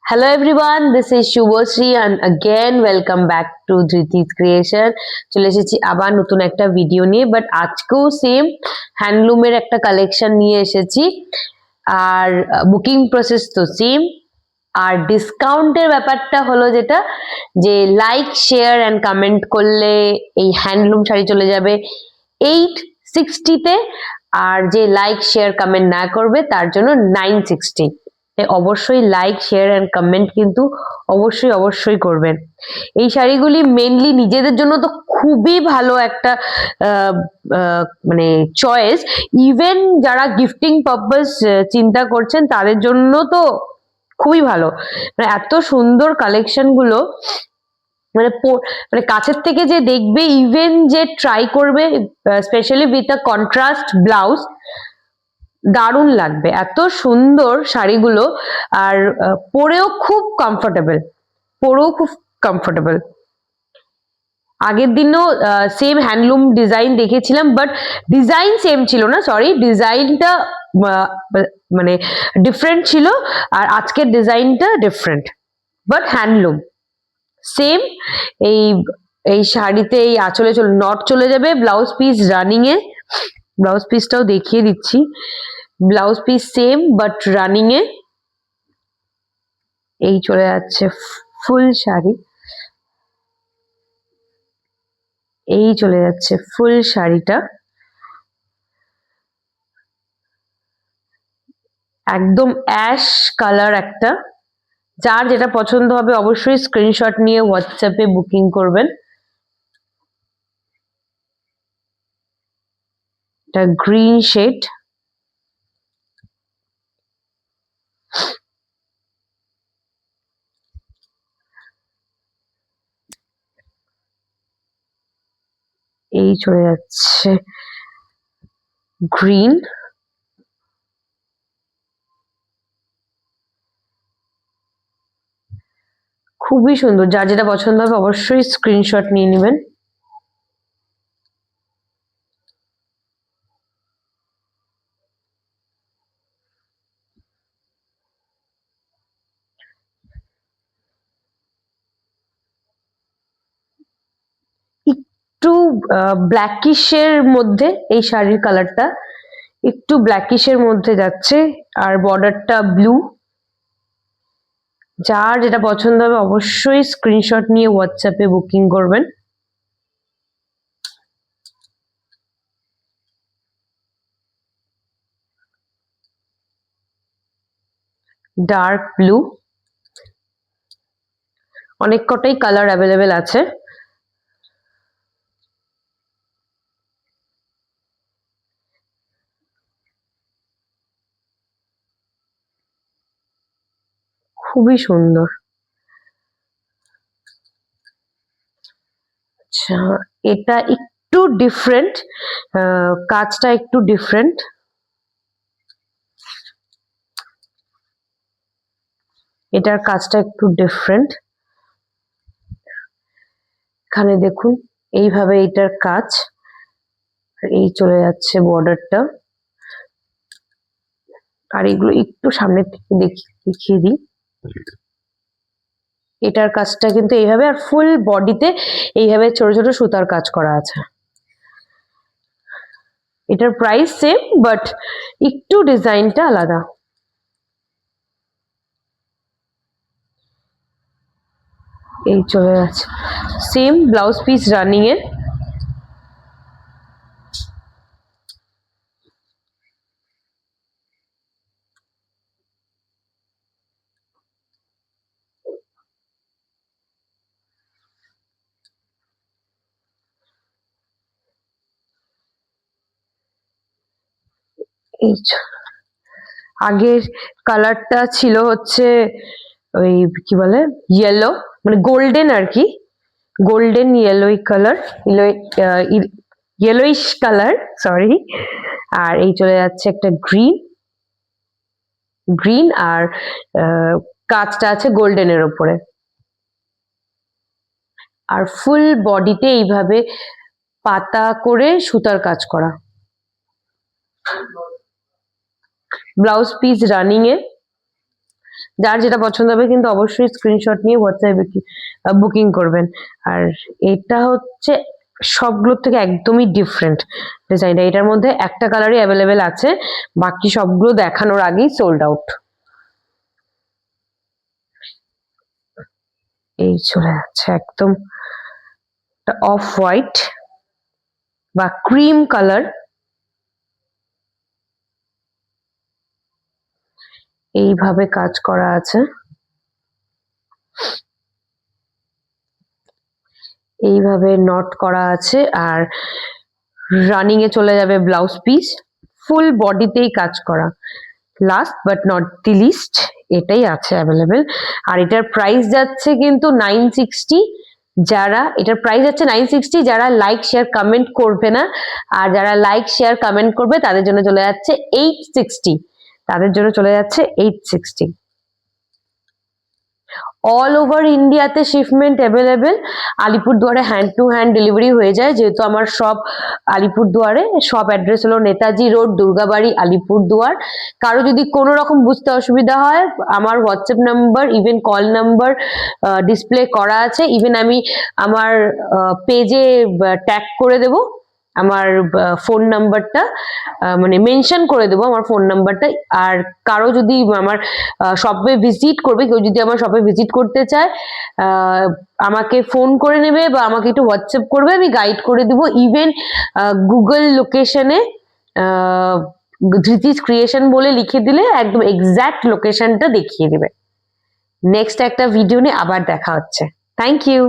Hello everyone, this is Shubhashree and again welcome back to Dhriti's Creation. চলে এসেছি আবার নতুন একটা ভিডিও নিয়ে, বাট আজকেও সেম হ্যান্ডলুমের একটা কালেকশন নিয়ে এসেছি। আর বুকিং প্রসেস তো সেম, আর ডিসকাউন্টের ব্যাপারটা হলো যেটা যে লাইক শেয়ার অ্যান্ড কমেন্ট করলে এই হ্যান্ডলুম শাড়ি চলে যাবে 860-তে, আর যে লাইক শেয়ার কমেন্ট না করবে তার জন্য 960। অবশ্যই লাইক শেয়ার এন্ড কমেন্ট কিন্তু অবশ্যই করবেন। এই শাড়িগুলি মেনলি নিজেদের জন্য তো খুবই ভালো একটা মানে চয়েস, ইভেন যারা গিফটিং পারপাস চিন্তা করছেন তাদের জন্য তো খুবই ভালো। মানে এত সুন্দর কালেকশন গুলো, মানে মানে কাছের থেকে যে দেখবে, ইভেন যে ট্রাই করবে, specially with a contrast blouse, দারুণ লাগবে। এত সুন্দর শাড়িগুলো, আর পরেও খুব কমফোর্টেবল। আগের দিনও সেম হ্যান্ডলুম ডিজাইন দেখেছিলাম, বাট ডিজাইন সেম ছিল না, সরি, ডিজাইনটা মানে ডিফারেন্ট ছিল, আর আজকের ডিজাইনটা ডিফারেন্ট, বাট হ্যান্ডলুম সেম। এই এই শাড়িতে এই আঁচলে নট চলে যাবে, ব্লাউজ পিস রানিং এ, ব্লাউজ পিসটাও দেখিয়ে দিচ্ছি। Blouse piece same but running এ এই চলে যাচ্ছে ফুল শাড়ি, এই চলে যাচ্ছে ফুল শাড়িটা, একদম অ্যাশ কালার একটা। যার যেটা পছন্দ হবে অবশ্যই স্ক্রিনশট নিয়ে হোয়াটসঅ্যাপে বুকিং করবেন। এটা গ্রিন শেড, এই চলে যাচ্ছে গ্রিন, খুবই সুন্দর। যার যেটা পছন্দ হবে অবশ্যই স্ক্রিনশট নিয়ে নেবেন। একটু ব্ল্যাকিশের মধ্যে এই শাড়ির কালারটা, একটু ব্ল্যাকিশের মধ্যে যাচ্ছে, আর বর্ডারটা ব্লু। যার যেটা পছন্দ হবে অবশ্যই স্ক্রিনশট নিয়ে হোয়াটসঅ্যাপে বুকিং করবেন। ডার্ক ব্লু, অনেক কটাই কালার অ্যাভেলেবেল আছে। খুবই সুন্দর। আচ্ছা, এটা একটু ডিফারেন্ট, কাজটা একটু ডিফারেন্ট। এটার কাজটা একটু ডিফারেন্ট। এখানে দেখুন এইভাবে এটার কাজ, এই চলে যাচ্ছে বর্ডারটা। আর এগুলো একটু সামনের থেকে দেখিয়ে দিই। এটার কাজটা কিন্তু এইভাবে, আর ফুল বডিতে এইভাবে ছোট ছোট সুতার কাজ করা আছে। এটার প্রাইস সেম বাট একটু ডিজাইনটা আলাদা। এই চলে যাচ্ছে সেম ব্লাউজ পিস রানিং এ। এই আগের কালারটা ছিল হচ্ছে ওই কি বলে ইয়েলো, মানে গোল্ডেন আর কি, গোল্ডেন ইয়েলোই কালার, ইয়েলোইশ কালার, সরি। আর এই চলে যাচ্ছে একটা গ্রিন, আর কাজটা আছে গোল্ডেনের ওপরে, আর ফুল বডিতে এইভাবে পাতা করে সুতার কাজ করা। ব্লাউজ পিস রানিং এ, যার যেটা পছন্দ হবে কিন্তু অবশ্যই স্ক্রিনশট নিয়ে হোয়াটসঅ্যাপে বুকিং করবেন। আর এটা হচ্ছে সবগুলোর থেকে একদমই ডিফারেন্ট ডিজাইনটা। এটার মধ্যে একটা কালারই অ্যাভেলেবেল আছে, বাকি সবগুলো দেখানোর আগেই সোল্ড আউট। এই চলে যাচ্ছে একদম অফ হোয়াইট বা ক্রিম কালার, এইভাবে কাজ করা আছে, এইভাবে নট করা আছে। আর রানিং এ চলে যাবে ব্লাউজ পিস, ফুল বডিতেই কাজ করা। Last but not the least এটাই আছে অ্যাভেলেবেল। আর এটার প্রাইস যাচ্ছে কিন্তু 960। যারা এটার প্রাইস যাচ্ছে 960, যারা লাইক শেয়ার কমেন্ট করবে না, আর যারা লাইক শেয়ার কমেন্ট করবে তাদের জন্য চলে যাচ্ছে 860, তাদের জন্য চলে যাচ্ছে 860। অল ওভার ইন্ডিয়াতে শিপমেন্ট অ্যাভেলেবেল। আলিপুরদুয়ারে হ্যান্ড টু হ্যান্ড ডেলিভারি হয়ে যায়, যেহেতু আমার শপ আলিপুরদুয়ারে। শপ অ্যাড্রেস হলো নেতাজি রোড, দুর্গাবাড়ি, আলিপুরদুয়ার। কারো যদি কোনো রকম বুঝতে অসুবিধা হয়, আমার WhatsApp number, even call number display করা আছে। ইভেন আমি আমার পেজে ট্যাগ করে দেবো আমার ফোন নাম্বারটা, মানে মেনশন করে দেবো আমার ফোন নাম্বারটা। আর কারো যদি আমার শপে ভিজিট করবে, কেউ যদি আমার শপে ভিজিট করতে চায়, আমাকে ফোন করে নেবে বা আমাকে একটু হোয়াটসঅ্যাপ করবে, আমি গাইড করে দিব। ইভেন গুগল লোকেশনে ধৃতিস ক্রিয়েশন বলে লিখে দিলে একদম এক্সাক্ট লোকেশনটা দেখিয়ে দেবে। নেক্সট একটা ভিডিও নিয়ে আবার দেখা হচ্ছে। Thank you.